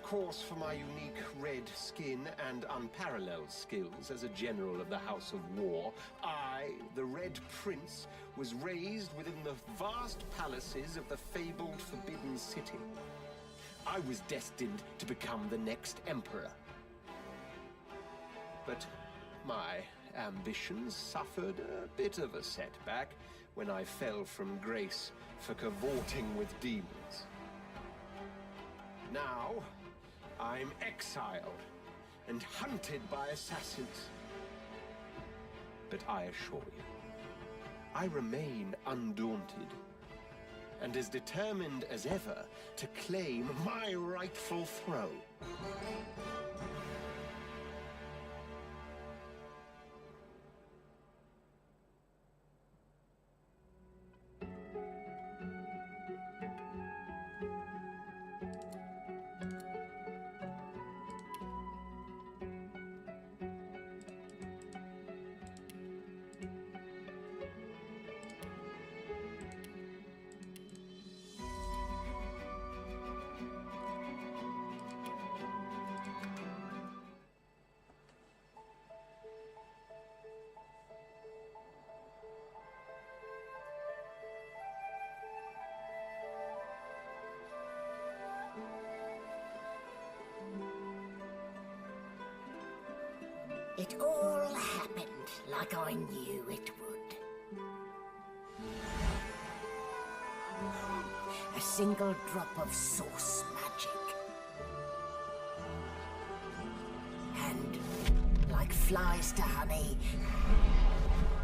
course, for my unique red skin and unparalleled skills as a general of the House of War, I, the Red Prince, was raised within the vast palaces of the fabled Forbidden City. I was destined to become the next emperor. But my ambitions suffered a bit of a setback when I fell from grace for cavorting with demons. Now, I'm exiled and hunted by assassins. But I assure you, I remain undaunted and as determined as ever to claim my rightful throne. It all happened like I knew it would. A single drop of source magic. And, like flies to honey,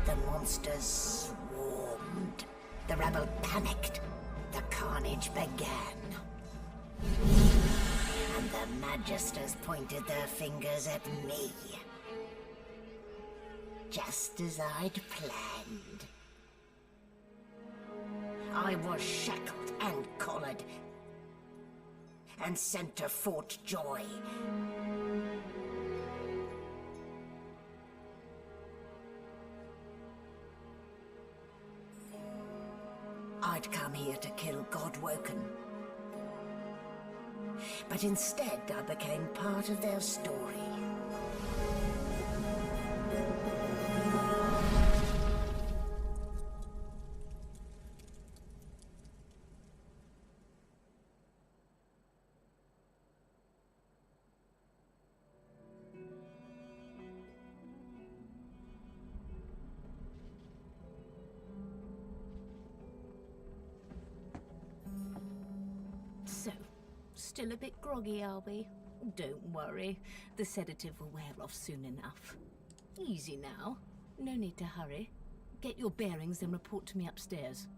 the monsters swarmed. The rabble panicked. The carnage began. And the Magisters pointed their fingers at me. Just as I'd planned. I was shackled and collared, and sent to Fort Joy. I'd come here to kill Godwoken. But instead, I became part of their story. So, still a bit groggy, are we? Don't worry, the sedative will wear off soon enough. Easy now, no need to hurry. Get your bearings and report to me upstairs.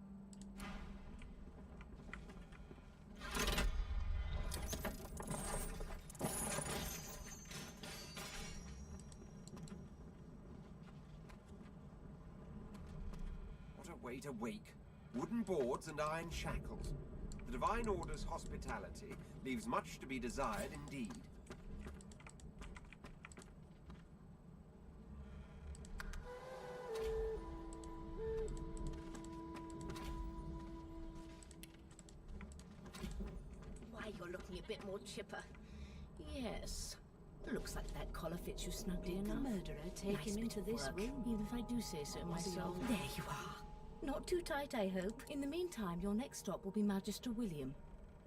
What a way to wake. Wooden boards and iron shackles. The Divine Order's hospitality leaves much to be desired indeed. Why, you're looking a bit more chipper. Yes. Looks like that collar fits you snugly enough. The murderer take him into this room, even if I do say so myself. There you are. Not too tight, I hope. In the meantime, your next stop will be Magister William.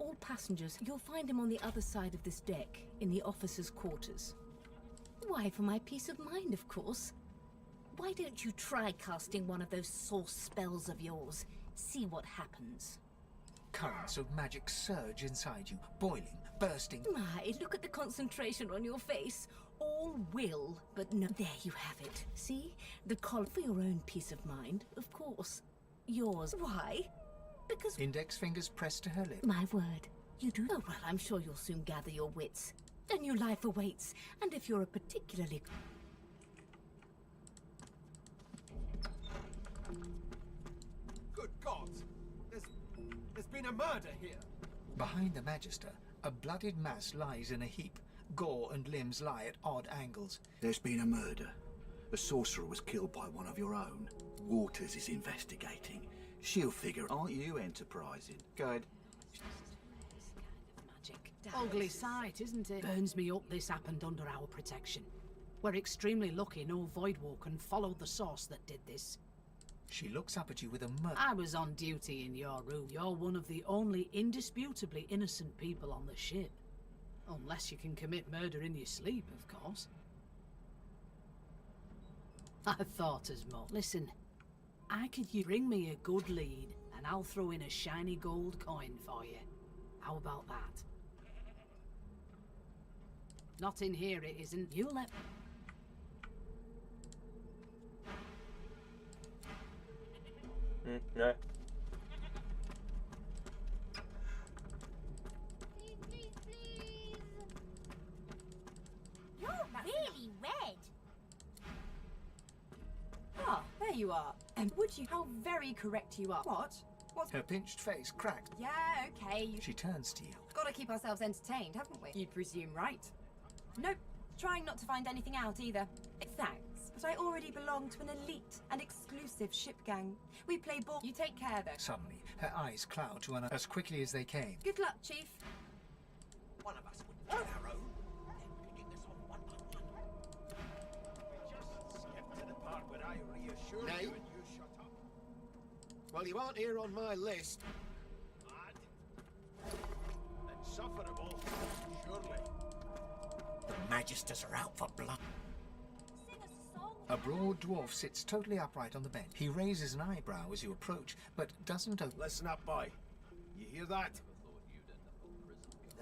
All passengers, you'll find him on the other side of this deck, in the officers' quarters. Why, for my peace of mind, of course. Why don't you try casting one of those source spells of yours? See what happens. Currents of magic surge inside you, boiling, bursting. My, look at the concentration on your face. All will, but no. There you have it. See? The collar for your own peace of mind, of course. Yours. Why? Because... Index fingers pressed to her lip. My word. You do? Oh, well, I'm sure you'll soon gather your wits. A new life awaits, and if you're a particularly... Good gods! There's been a murder here! Behind the Magister, a bloodied mass lies in a heap. Gore and limbs lie at odd angles. There's been a murder. A sorcerer was killed by one of your own. Waters is investigating. She'll figure, aren't you enterprising? Go ahead. Magic. Ugly sight, isn't it? Burns me up this happened under our protection. We're extremely lucky no Voidwalker followed the source that did this. She looks up at you with a murk. I was on duty in your room. You're one of the only indisputably innocent people on the ship. Unless you can commit murder in your sleep, of course. I thought as much. Listen, you bring me a good lead, and I'll throw in a shiny gold coin for you. How about that? Not in here, it isn't. You let... No. You're really red. Ah, there you are. And would you... How very correct you are. What? What's... Her pinched face cracked. Yeah, okay. She turns to you. Gotta keep ourselves entertained, haven't we? You'd presume right. Nope. Trying not to find anything out either. Thanks, but I already belong to an elite and exclusive ship gang. We play ball. You take care, though. Suddenly, her eyes cloud to as quickly as they came. Good luck, Chief. One of us would get our own, then picking us off one by one. We just skipped to the part where I reassured Nay. you and you shut up. Well, you aren't here on my list. Mad. Insufferable, surely. The Magisters are out for blood. Sing us a song. A broad dwarf sits totally upright on the bench. He raises an eyebrow as you approach, but doesn't open. Listen up, boy. You hear that?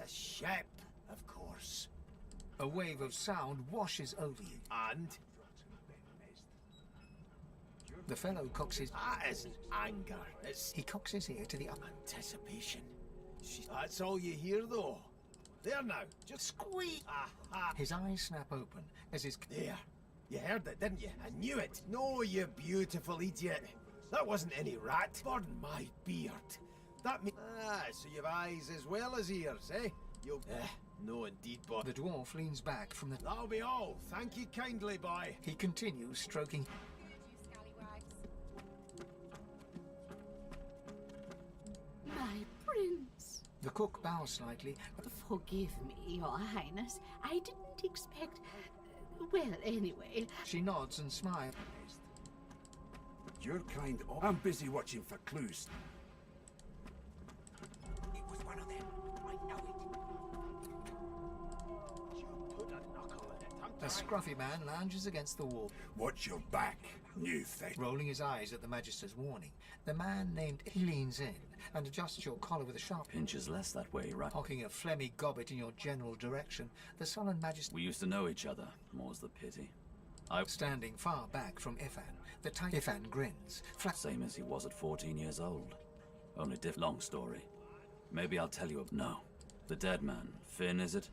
The ship, of course. A wave of sound washes over you. And? The fellow cocks his... That isn't anger. It's He cocks his ear to the up. anticipation. That's all you hear, though. There now. Just squeeze. Aha. His eyes snap open as his... There. You heard it, didn't you? I knew it. No, you beautiful idiot. That wasn't any rat. Pardon my beard. That means... Ah, so you've eyes as well as ears, eh? You'll... no indeed, boy. The dwarf leans back from the... That'll be all. Thank you kindly, boy. He continues stroking... My prince. The cook bows slightly. Forgive me, your highness. I didn't expect... well, anyway. She nods and smiles. You're kind of... I'm busy watching for clues. It was one of them. I know it. You put a knuckle in it. A scruffy man lounges against the wall, Watch your back, new thing. rolling his eyes at the Magister's warning. The man named... He leans in and adjusts your collar with a sharp... Pinches less that way, right? Cocking a phlegmy gobbet in your general direction, the sullen Magister... We used to know each other, more's the pity. Standing far back from Ifan, the tight... Ifan grins. Same as he was at 14 years old. Only long story. Maybe I'll tell you no. The dead man, Finn, is it?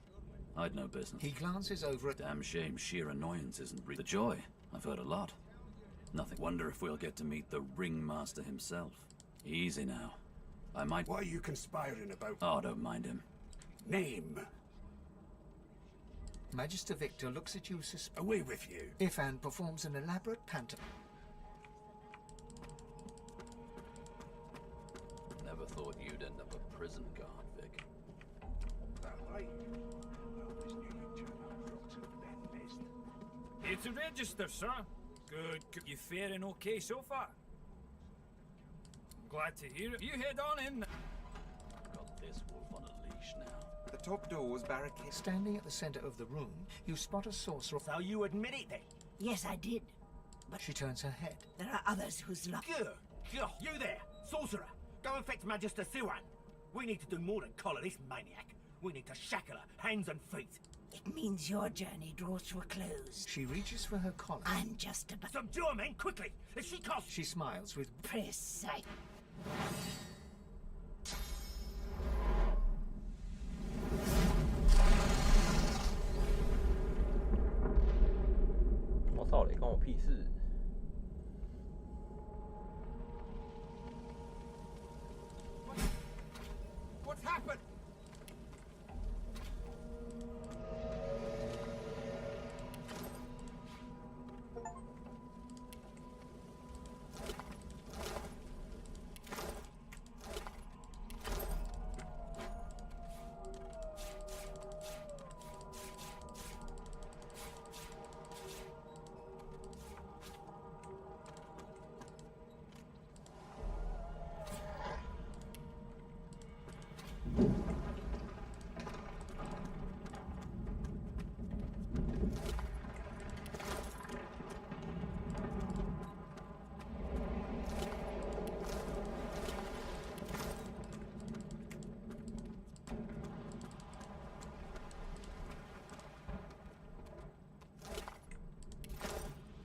I'd no business. He glances over at... Damn shame sheer annoyance isn't the joy. I've heard a lot. Nothing. Wonder if we'll get to meet the ringmaster himself. Easy now. I might... What are you conspiring about? Oh, don't mind him. Name. Magister Victor looks at you Away with you. Ifan performs an elaborate pantomime. Never thought you'd end up a prison guard, Vic. Here to register, sir. Good. You faring okay so far? Glad to hear it. You head on in. Got this wolf on a leash now. The top door was barricaded. Standing at the center of the room, you spot a sorcerer. So you admit it then? Yes, I did. She turns her head. There are others whose luck... Good. You there, sorcerer. Go and fetch Magister Siwan. We need to do more than collar this maniac. We need to shackle her, hands and feet. It means your journey draws to a close. She reaches for her collar. I'm just about... Subdue her, men, quickly! If she costs... She smiles with... Precise.我操嘞，关我屁事！ What's happened?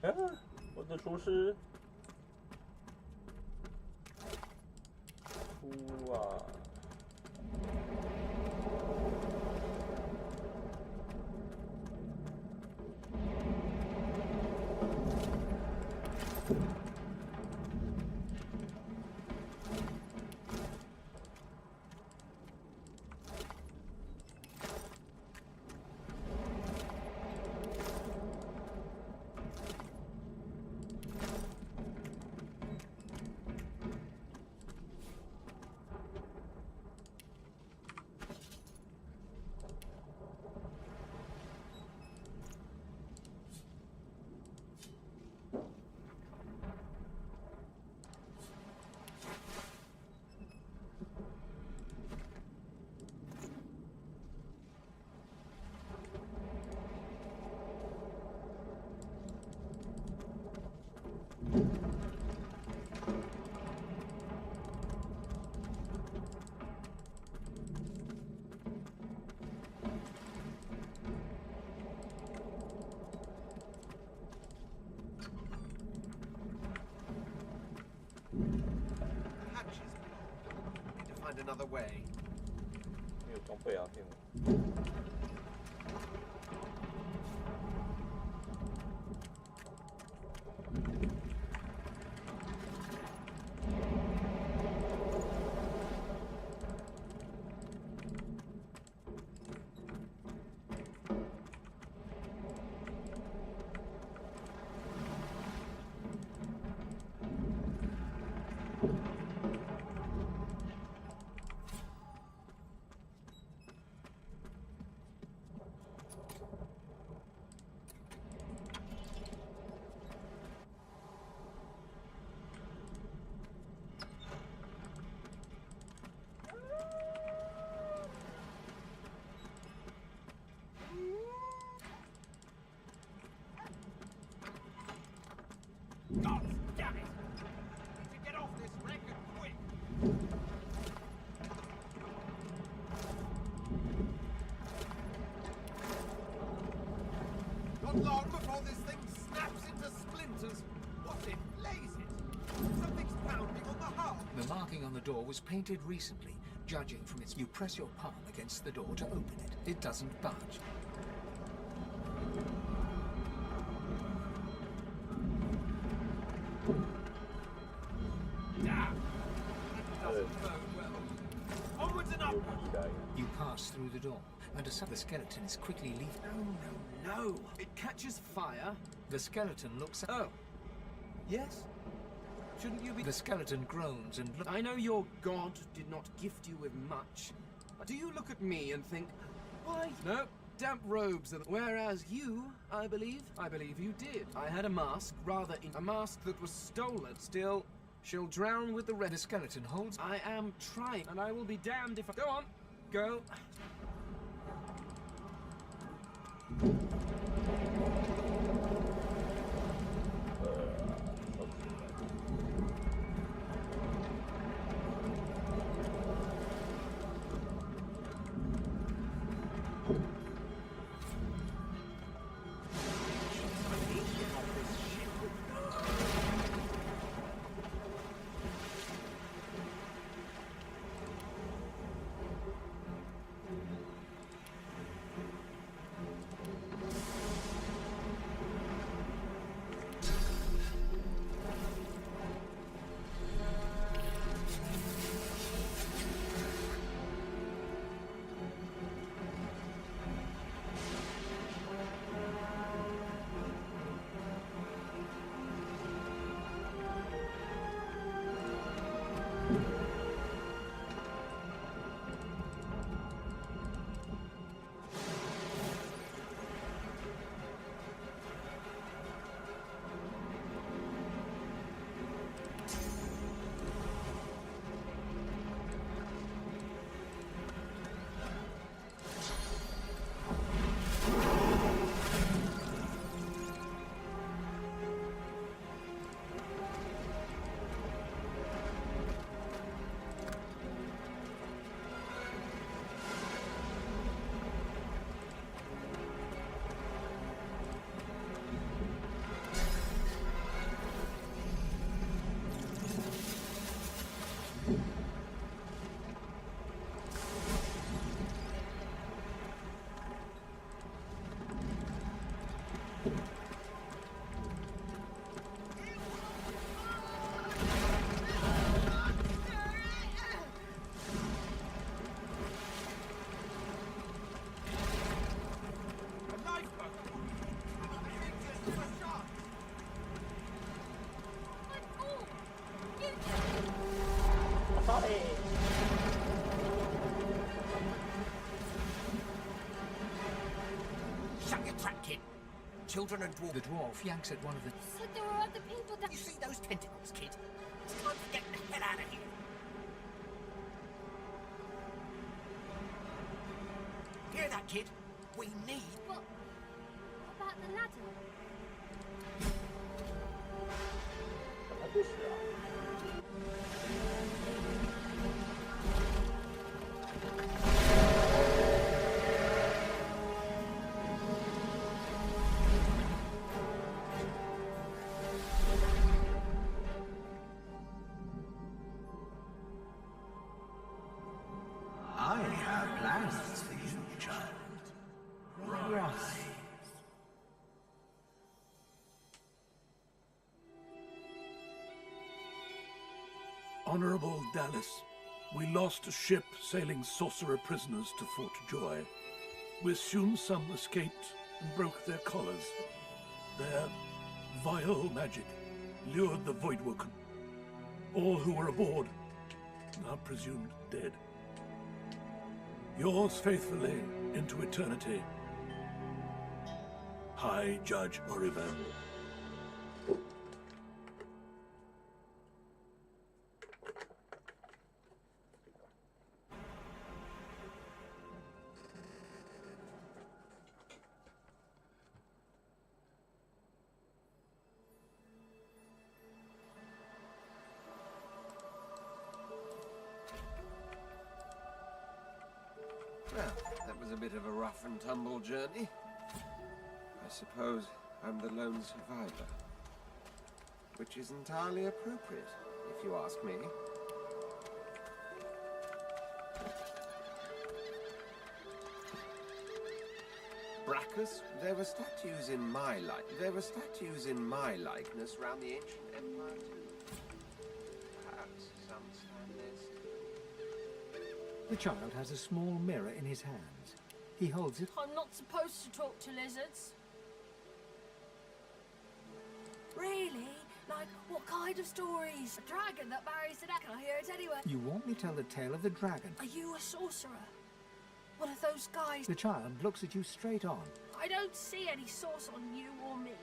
啊，我的厨师，出啊！Another way. 没有装备啊，骗我！God damn it! Need to get off this wreck and quick! Not long before this thing snaps into splinters. What in blazes? Something's pounding on the hull. The marking on the door was painted recently. Judging from its, you press your palm against the door to open it. It doesn't budge. Onwards and upwards! You pass through the door, and the skeleton is quickly leaving. No! It catches fire. The skeleton looks at... Oh. Yes? Shouldn't you be... The skeleton groans and looks... I know your god did not gift you with much, but do you look at me and think, why? No, damp robes, whereas you, I believe you did. I had a mask, a mask that was stolen. Still, she'll drown with the red. The skeleton holds... I am trying, and I will be damned if I... Go on, girl. Shut your trap, kid. Children and dwarf. The dwarf yanks at one of the... Said there were other people that... You see those tentacles, kid? It's time to get the hell out of here. Hear that, kid? We need... What about the ladder? 本来就是啊。I have plans for you, child. Rise. Honorable Dallas, we lost a ship sailing sorcerer prisoners to Fort Joy. We assume some escaped and broke their collars. Their vile magic lured the Voidwoken. All who were aboard are presumed dead. Yours faithfully into eternity, High Judge Orivan. Well, that was a bit of a rough and tumble journey. I suppose I'm the lone survivor. Which is entirely appropriate, if you ask me. Brachus, there were statues in my likeness round the ancient empire too. Perhaps some stand there still. The child has a small mirror in his hands. He holds it. I'm not supposed to talk to lizards. Really? Like, what kind of stories? A dragon that marries an egg. Can I hear it anyway? You want me to tell the tale of the dragon? Are you a sorcerer? One of those guys? The child looks at you straight on. I don't see any source on you or me.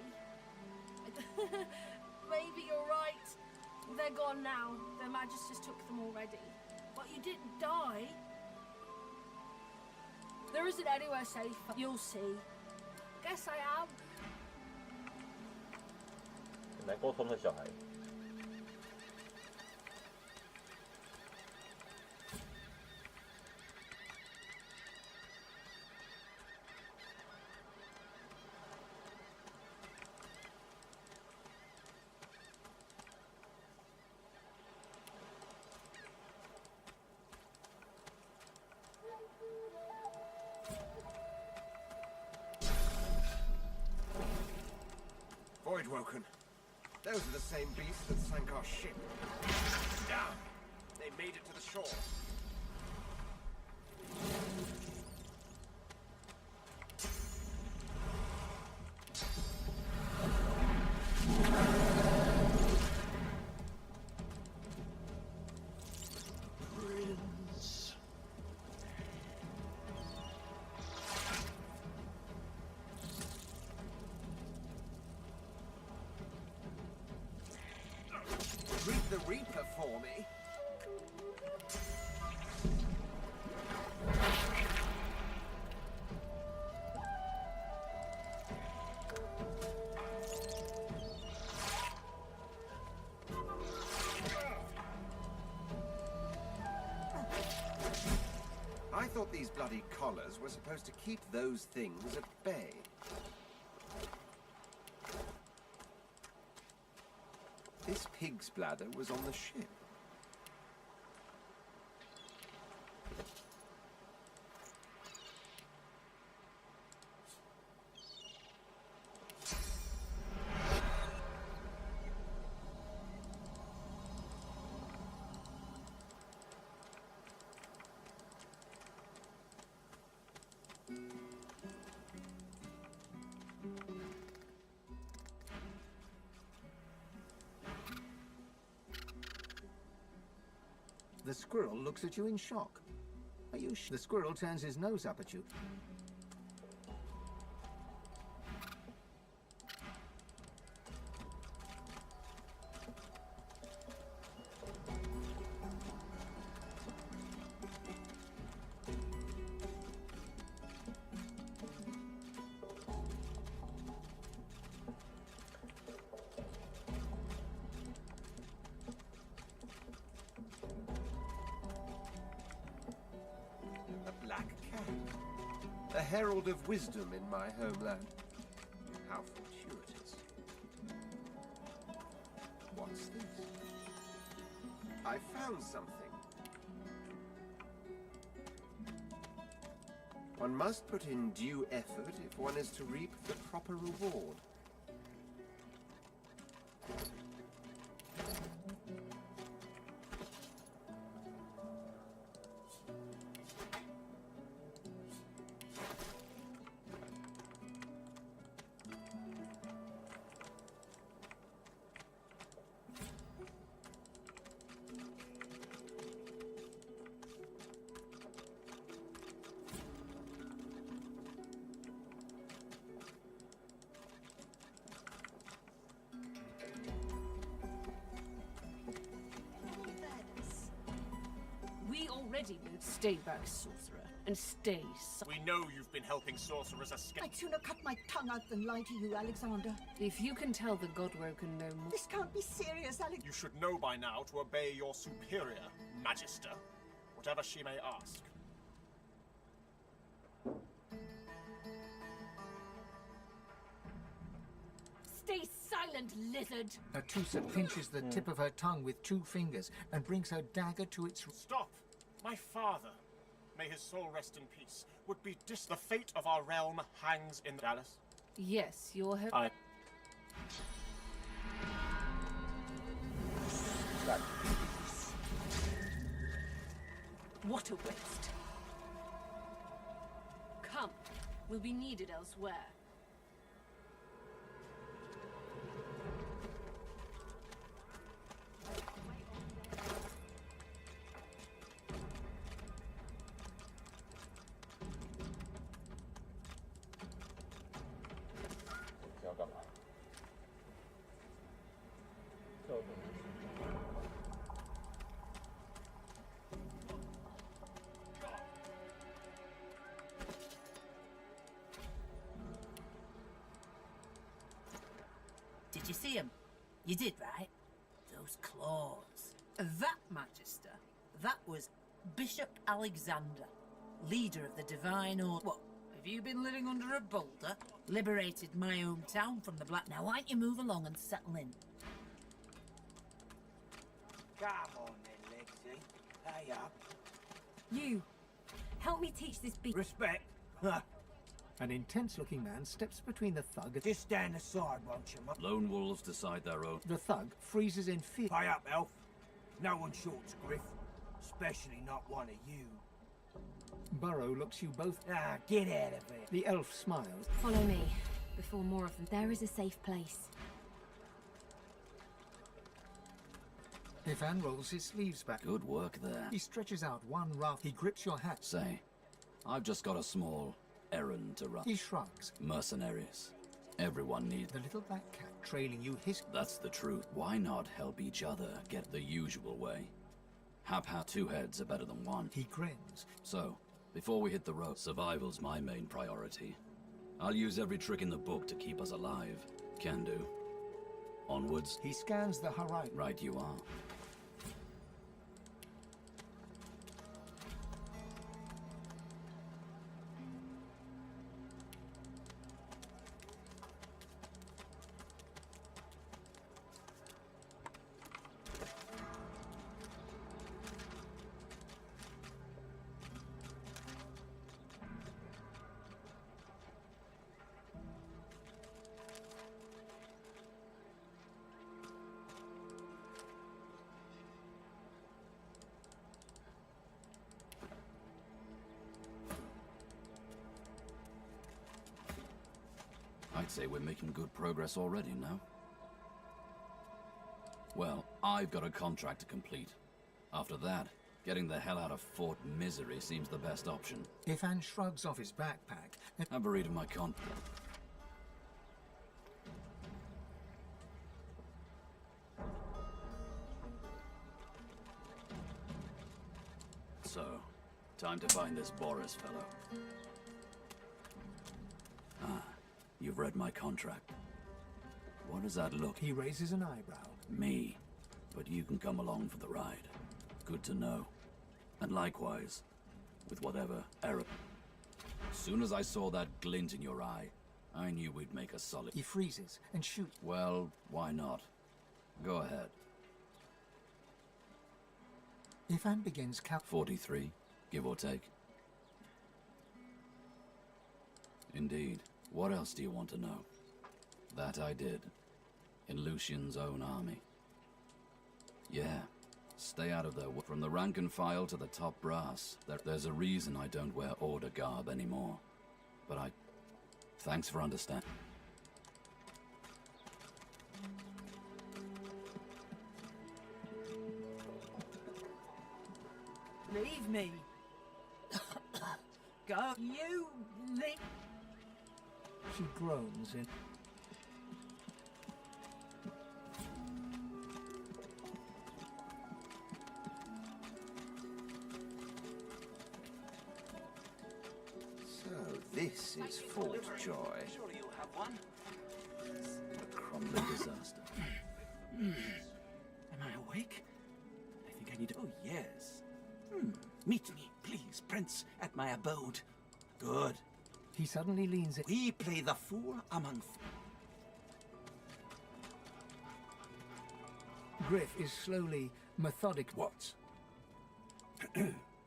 Maybe you're right. They're gone now. Their magisters took them already. But you didn't die. There isn't anywhere safe. You'll see. Guess I am. 很难沟通的小孩。Voidwoken. Those are the same beasts that sank our ship. Down! They made it to the shore. Greet the Reaper for me. I thought these bloody collars were supposed to keep those things at bay. This pig's bladder was on the ship. The squirrel looks at you in shock. Are you The squirrel turns his nose up at you. herald of wisdom in my homeland. How fortuitous. What's this? I found something. One must put in due effort if one is to reap the proper reward. We already moved. Stay back, sorcerer, and stay. We know you've been helping sorcerers escape. I'd sooner cut my tongue out than lie to you, Alexander. If you can tell the Godwoken no more. This can't be serious, Alex. You should know by now to obey your superior, Magister, whatever she may ask. Stay silent, lizard! Atusa pinches the tip of her tongue with 2 fingers and brings her dagger to its... Stop! My father, may his soul rest in peace, would be the fate of our realm hangs in Dallas. Yes, you're her... What a waste. Come, we'll be needed elsewhere. Did you see him? You did, right? Those claws. That, Magister, that was Bishop Alexander, leader of the Divine Order. What, have you been living under a boulder? Liberated my hometown from the Black... Now, why don't you move along and settle in? Come on then, Lexi. Hey up. You, help me teach this beast. Respect. An intense-looking man steps between the thug and... Just stand aside, won't you, Lone wolves decide their own. The thug freezes in fear. Pay up, elf. No one shorts Griff. Especially not one of you. Burrow looks you both... Ah, get out of here. The elf smiles. Follow me. Before more of them, there is a safe place. Ifan rolls his sleeves back. Good work there. He stretches out one rough. He grips your hat. Say, I've just got a small errand to run. He shrugs. Mercenaries. Everyone needs... The little black cat trailing you hiss... That's the truth. Why not help each other get the usual way? Two heads are better than one. He grins. So, before we hit the road, survival's my main priority. I'll use every trick in the book to keep us alive. Can do. Onwards. He scans the horizon. Right you are. I'd say we're making good progress already now. Well, I've got a contract to complete. After that, getting the hell out of Fort Misery seems the best option. Ifan shrugs off his backpack. Have a read of my contract. So, time to find this Boris fellow. Ah, you've read my contract. What does that look? He raises an eyebrow. Me. But you can come along for the ride. Good to know. And likewise, with whatever error. soon as I saw that glint in your eye, I knew we'd make a solid... He freezes and shoots. Well, why not? Go ahead. Ifan begins count. 43, give or take. Indeed. What else do you want to know? That I did. In Lucian's own army. Yeah. Stay out of their way. From the rank and file to the top brass. There's a reason I don't wear order garb anymore. But thanks for understanding. Leave me. Go. You leave. She groans in. So this is Fort Joy. Surely you'll have one. A crumbling disaster. Am I awake? I think I need to... Oh, yes. Meet me, please, Prince, at my abode. Good. He suddenly leans in. We play the fool among... Griff is slowly, methodic. What?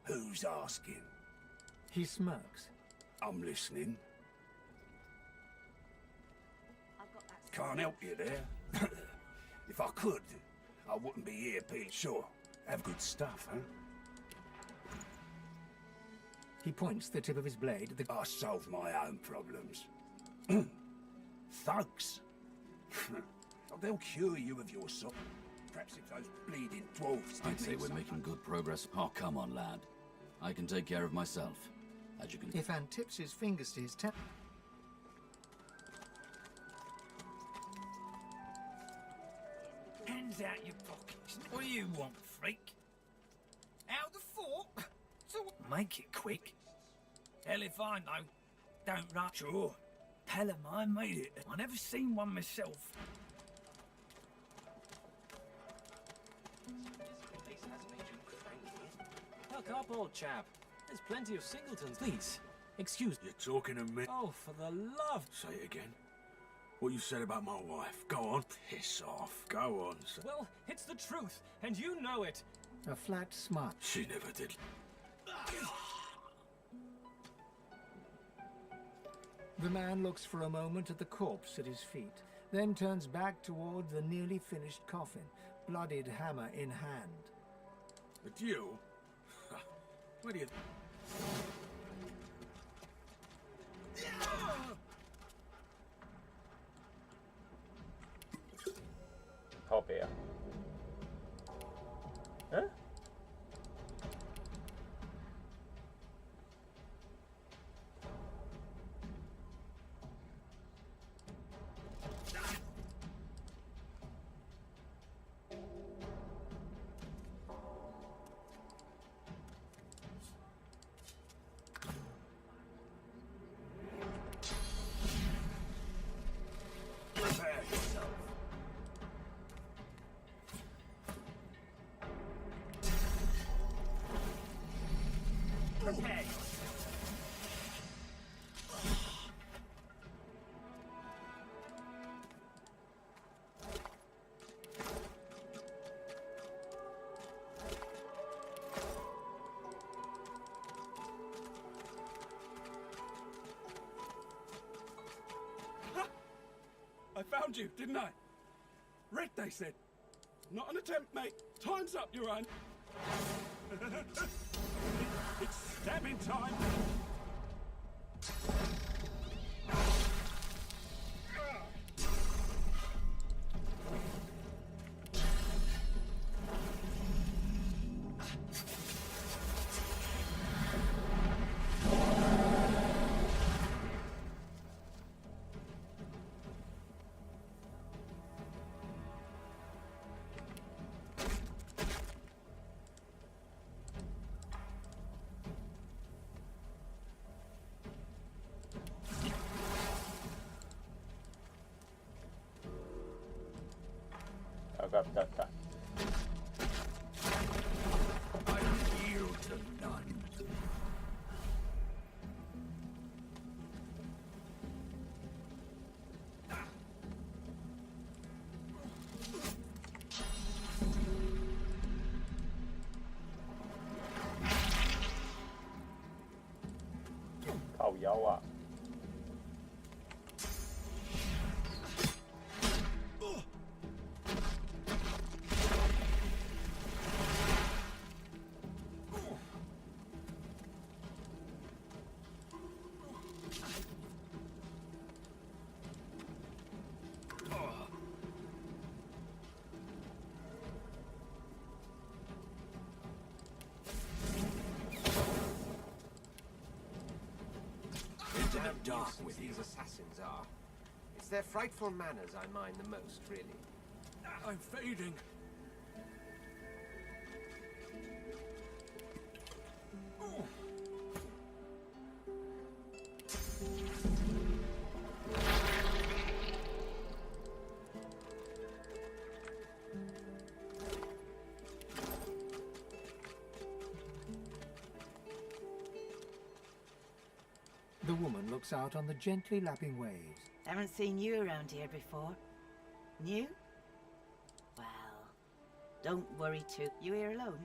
Who's asking? He smirks. I'm listening. Can't help you there. If I could, I wouldn't be here, Pete. Sure. Have good stuff, huh? He points the tip of his blade at the... I solve my own problems. Thugs. They'll cure you of your soul. Perhaps if those bleeding dwarves... I'd say we're making good progress. Oh, come on, lad. I can take care of myself. As you can... Ifan tips his fingers to his temple. Hands out your pockets. What do you want, freak? Out the fort? So make it quick. Hell if I know. Don't rush. Sure. Tell 'em I made it. I never seen one myself. Perk up, old chap. There's plenty of singletons. Please, excuse. You're talking to me? Oh, for the love. Say it again. What you said about my wife. Go on. Piss off. Go on. Well, it's the truth, and you know it. A flat smile. She never did. The man looks for a moment at the corpse at his feet, then turns back toward the nearly finished coffin, bloodied hammer in hand. But you? Where do you...靠北啊！嗯？ Prepare. I found you, didn't I? Red, they said. Not an attempt, mate. Time's up, your own. It's stabbing time. 有啊。Damn dark with these assassins are. It's their frightful manners I mind the most, really. I'm fading. The woman looks out on the gently lapping waves. Haven't seen you around here before. New? Well, don't worry too. You here alone?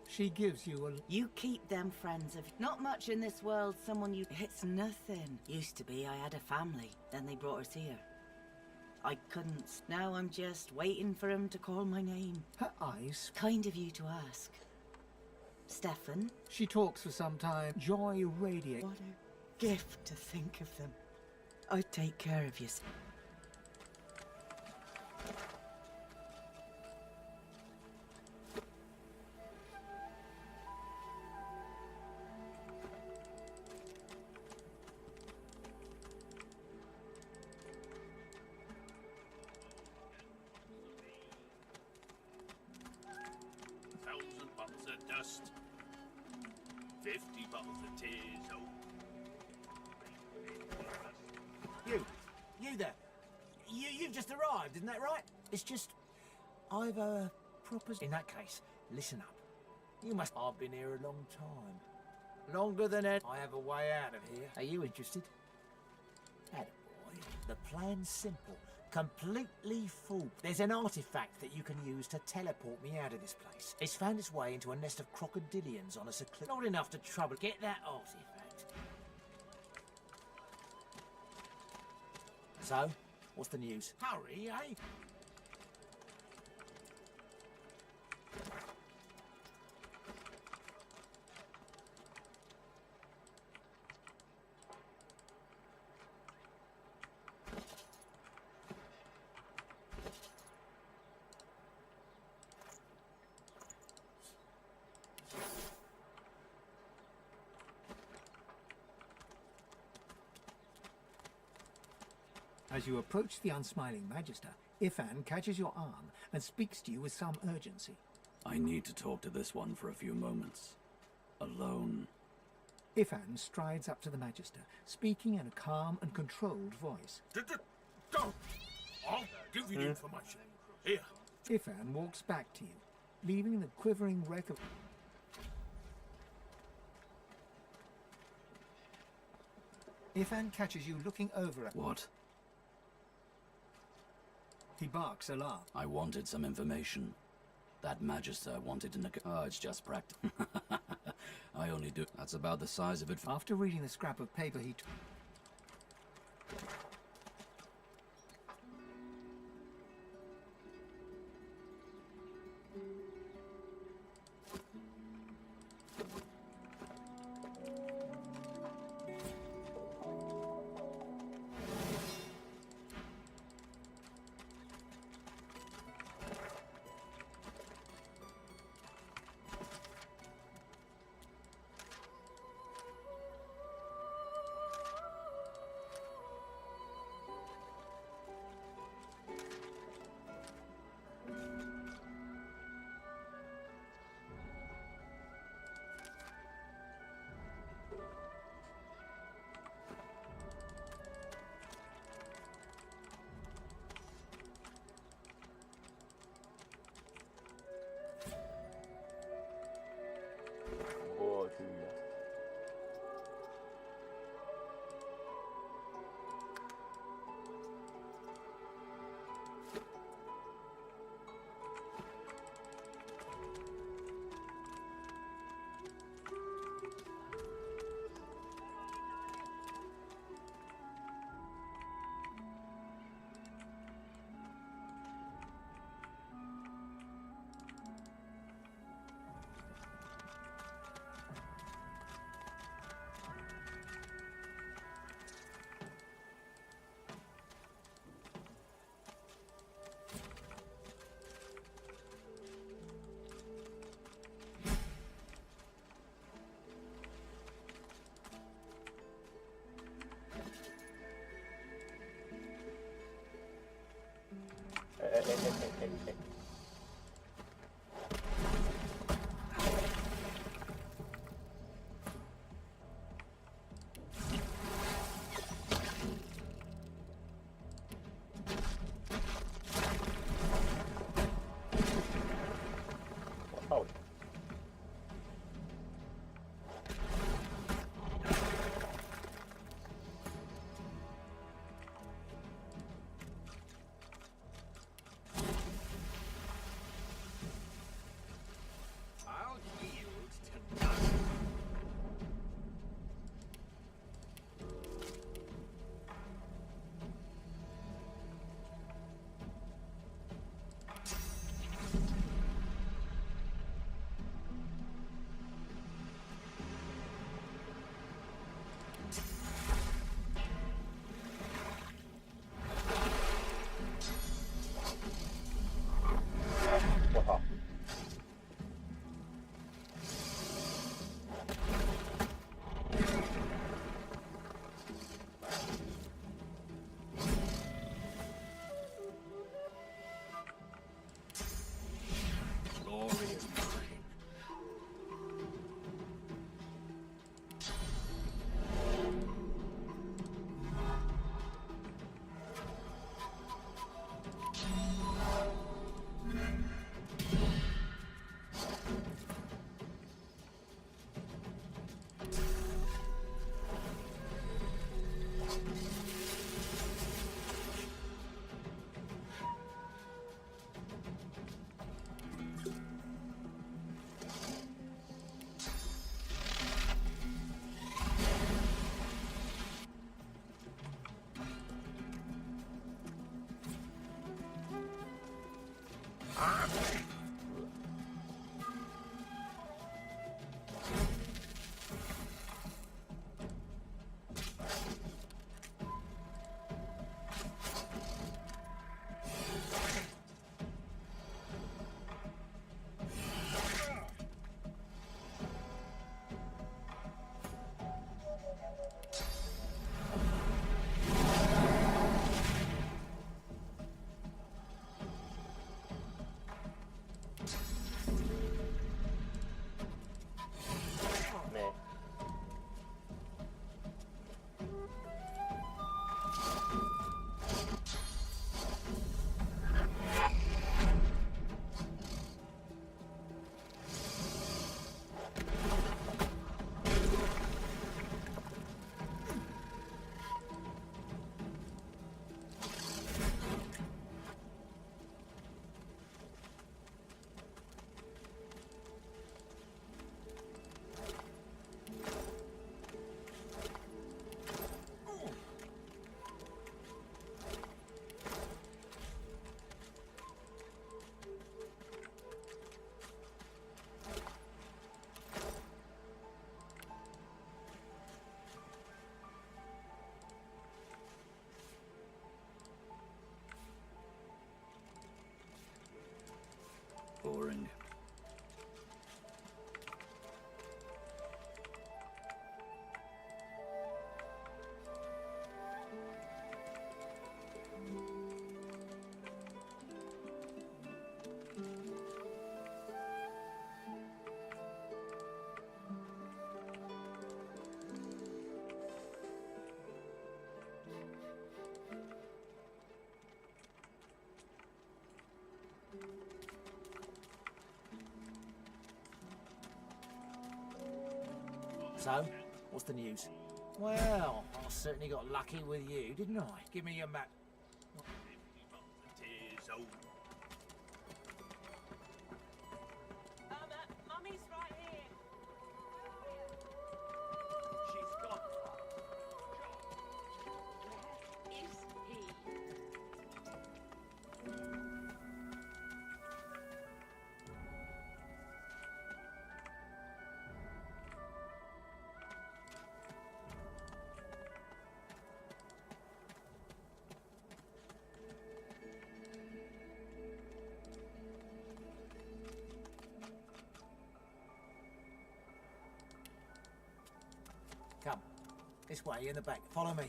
She gives you a... You keep them friends of... Not much in this world, someone you... It's nothing. Used to be I had a family, then they brought us here. I couldn't. Now I'm just waiting for him to call my name. Her eyes... Kind of you to ask. Stefan? She talks for some time. Joy radiates. What a gift to think of them. I'd take care of you. Bottles of dust. 50 bottles of tears. Oh. You there. You've just arrived, isn't that right? It's just... I've a proposition. In that case, listen up. You must... I've been here a long time. Longer than that. I have a way out of here. Are you interested? Attaboy. The plan's simple. Completely full. There's an artifact that you can use to teleport me out of this place. It's found its way into a nest of crocodilians on a secluded... Not enough to trouble. Get that artifact. So, what's the news? Hurry, eh? As you approach the unsmiling Magister, Ifan catches your arm and speaks to you with some urgency. I need to talk to this one for a few moments. Alone. Ifan strides up to the Magister, speaking in a calm and controlled voice. Don't! I'll give you the information. Here. Ifan walks back to you, leaving the quivering wreck of... Ifan catches you looking over at... What? He barks alarm. I wanted some information. That Magister wanted to Oh, it's just practice. I only do... That's about the size of it. After reading the scrap of paper he... Anything. Oh. I'll yield to none. Wow. Glory is mine. Meh. Boring. So, what's the news? Well, I certainly got lucky with you, didn't I? Give me your map. Tis over. Mummy's right here. She's gone. Where is he? Come. This way, in the back. Follow me.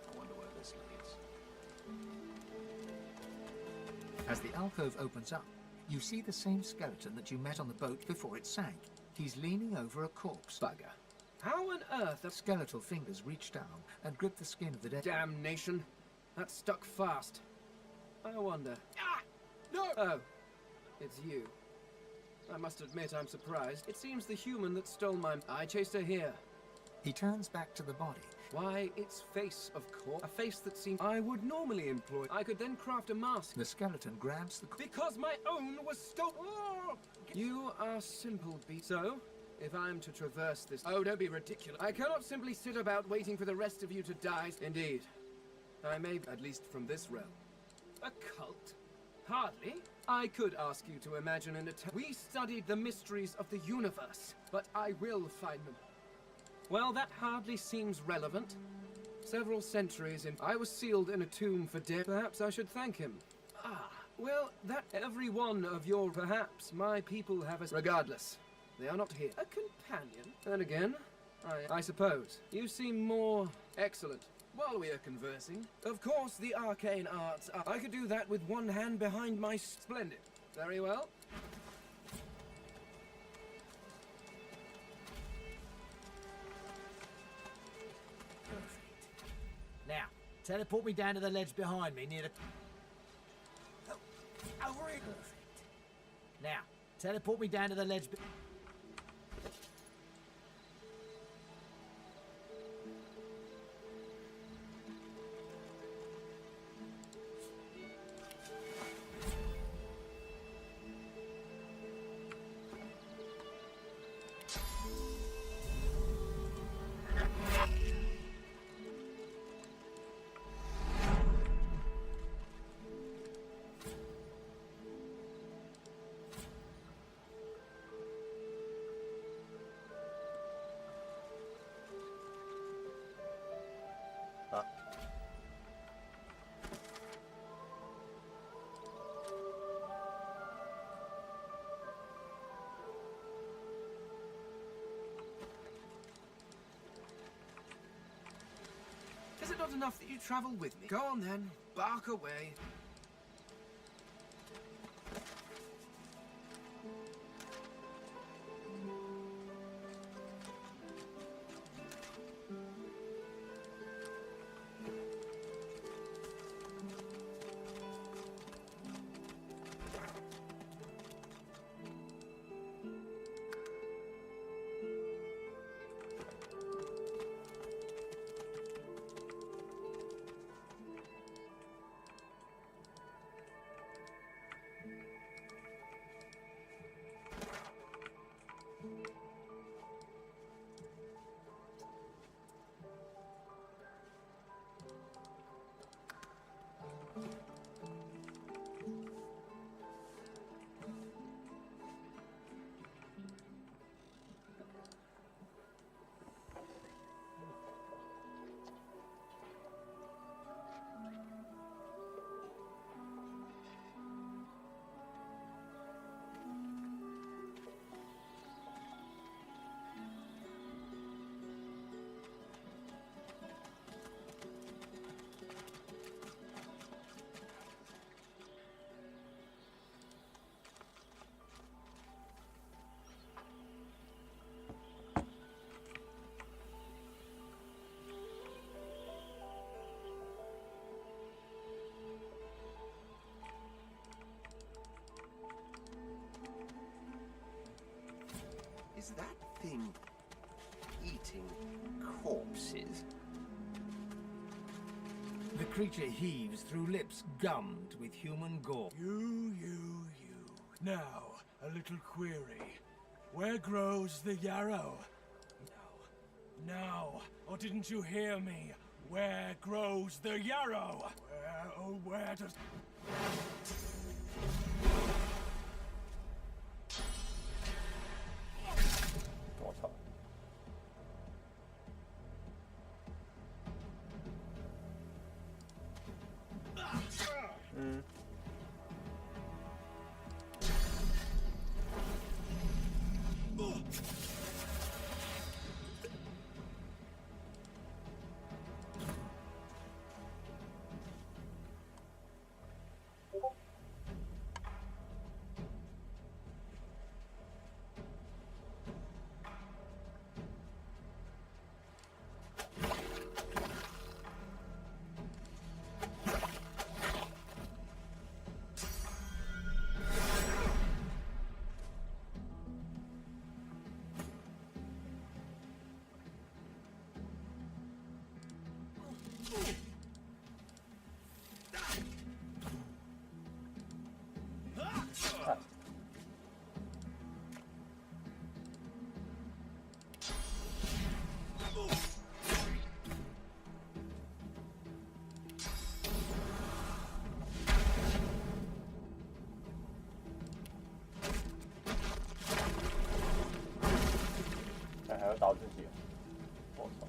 I wonder where this leads. As the alcove opens up, you see the same skeleton that you met on the boat before it sank. He's leaning over a corpse. Bugger. How on earth... Skeletal fingers reach down and grip the skin of the dead... Damnation. That's stuck fast. I wonder... Ah! No! Oh. It's you. I must admit I'm surprised. It seems the human that stole my... I chased her here. He turns back to the body. Why, its face, of course. A face that seems... I would normally employ. I could then craft a mask. The skeleton grabs the... Because my own was stolen. Oh! You are simple, So, if I'm to traverse this... Oh, don't be ridiculous. I cannot simply sit about waiting for the rest of you to die. Indeed. I may, at least from this realm. A cult? Hardly. I could ask you to imagine an attempt. We studied the mysteries of the universe, but I will find them. Well, that hardly seems relevant. Several centuries in... I was sealed in a tomb for death. Perhaps I should thank him. Ah, well, that every one of your... Perhaps my people have a... Regardless, they are not here. A companion? And again, I suppose. You seem more... Excellent. While we are conversing, of course the arcane arts are... I could do that with one hand behind my... Splendid. Very well. Now, teleport me down to the ledge behind me near the... Over here. Perfect. Now, teleport me down to the ledge... Is it not enough that you travel with me? Go on then, bark away. Is that thing eating corpses? The creature heaves through lips gummed with human gore. You. Now, a little query. Where grows the yarrow? No. Or didn't you hear me? Where grows the yarrow? Where does... 还要刀自己，我操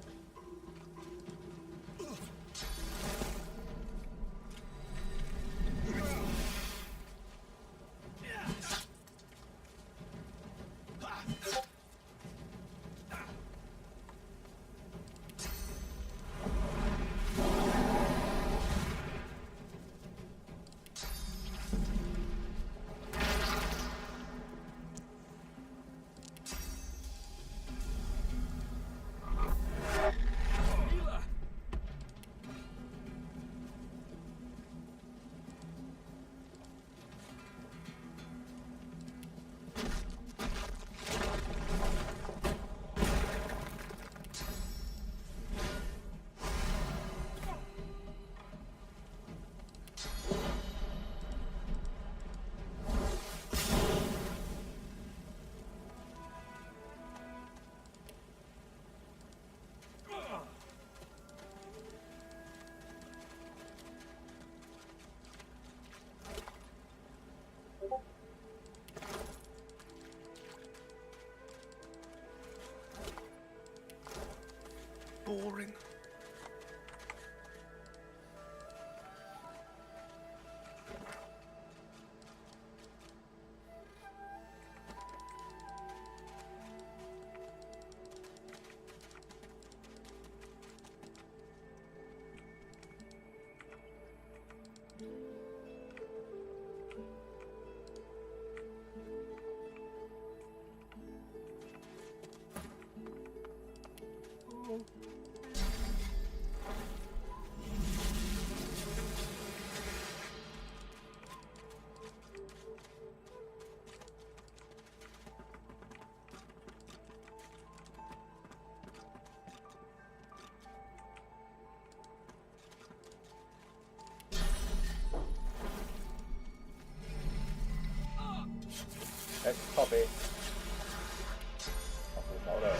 ！Boring.哎，靠背，好着了。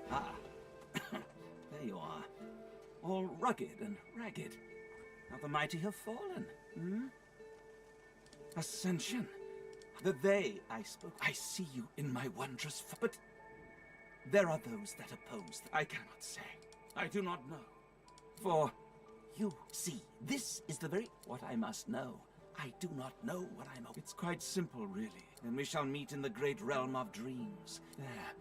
Ah, there you are. All rugged and ragged. Now the mighty have fallen. Hmm? Ascension. The they I spoke. I see you in my wondrous but there are those that oppose. I cannot say. I do not know. For you see, this is the very what I must know. I do not know what I'm. It's quite simple, really. Then we shall meet in the great realm of dreams. There.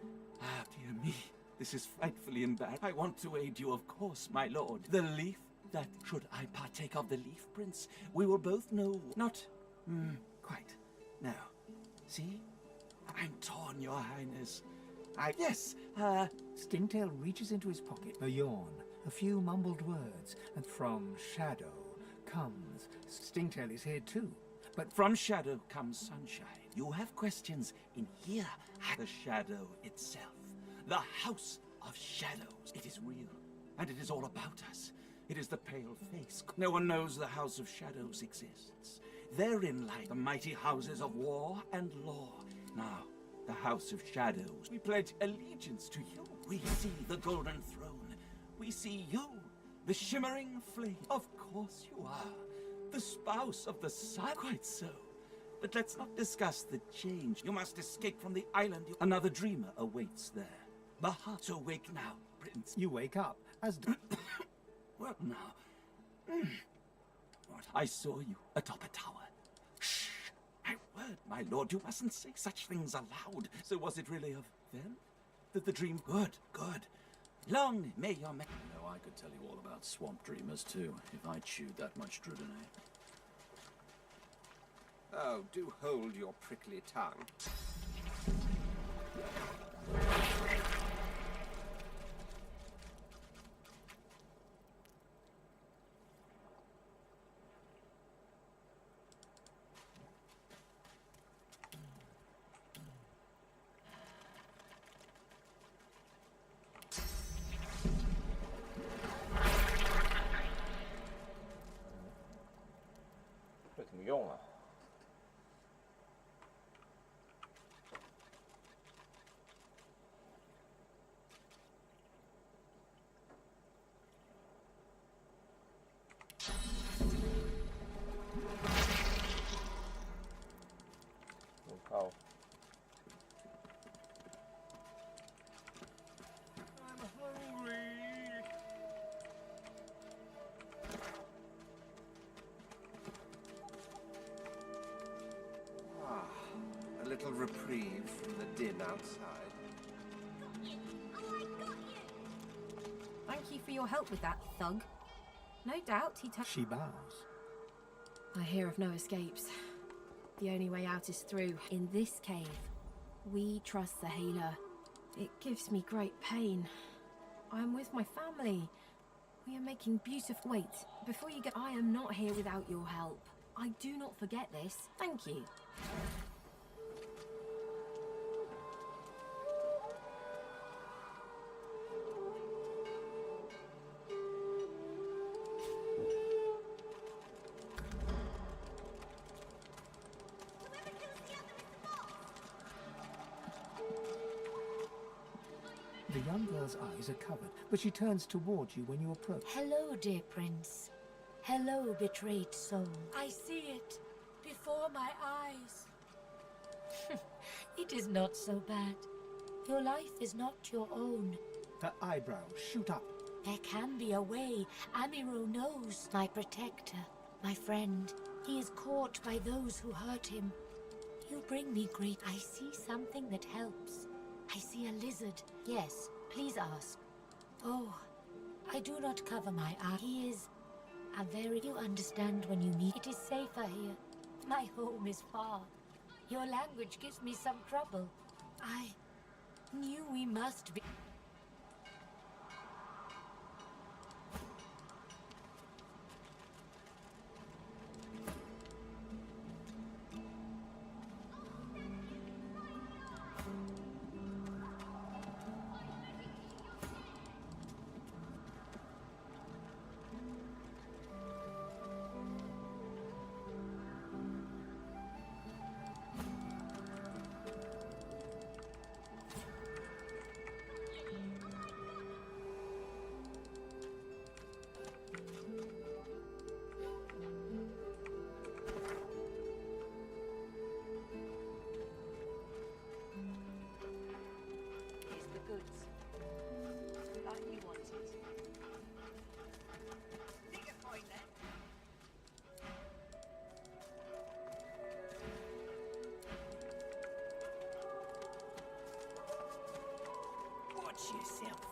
Ah, dear me. This is frightfully embarrassing. I want to aid you, of course, my lord. The leaf that should I partake of the leaf, Prince, we will both know. Not quite. No. See? I'm torn, your highness. Yes, Stingtail reaches into his pocket. A yawn, a few mumbled words, and from Shadow comes... Stingtail is here too. But from Shadow comes sunshine. You have questions in here. The Shadow itself. The House of Shadows. It is real, and it is all about us. It is the pale face. No one knows the House of Shadows exists. Therein lie the mighty houses of war and law. Now, the House of Shadows. We pledge allegiance to you. We see the golden throne. We see you, the shimmering flame. Of course you are. The spouse of the sun. Quite so. But let's not discuss the change. You must escape from the island. Another dreamer awaits there. The heart. So wake now, Prince. You wake up, as... Well, now. What? I saw you atop a tower. Shh! My word, my lord, you mustn't say such things aloud. So was it really of them? That the dream... Good, good. Long may your... You know, I could tell you all about swamp dreamers, too, if I chewed that much Drudene. Oh, do hold your prickly tongue. little reprieve from the din outside. Thank you for your help with that, thug. No doubt he She bows. I hear of no escapes. The only way out is through. In this cave, we trust the healer. It gives me great pain. I'm with my family. We are making beautiful... Wait, before you go, I am not here without your help. I do not forget this. Thank you. The young girl's eyes are covered, but she turns towards you when you approach. Hello, dear prince. Hello, betrayed soul. I see it before my eyes. It is not so bad. Your life is not your own. Her eyebrows shoot up. There can be a way. Amiro knows. My protector, my friend. He is caught by those who hurt him. You bring me great... I see something that helps. I see a lizard. Yes, please ask. Oh, I do not cover my eye. He is a very... You understand when you meet. It is safer here. My home is far. Your language gives me some trouble. I knew we must be... yourself.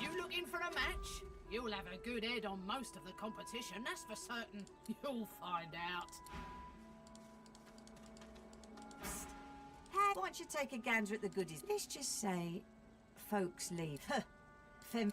You looking for a match? You'll have a good head on most of the competition, that's for certain. You'll find out. Psst. Hey, why don't you take a gander at the goodies? Let's just say, folks leave. Fem...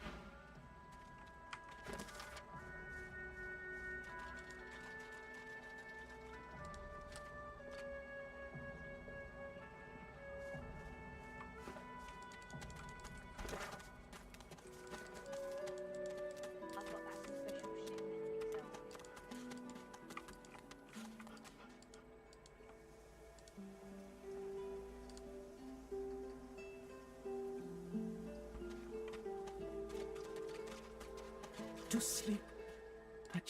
To sleep.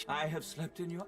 I have slept in your...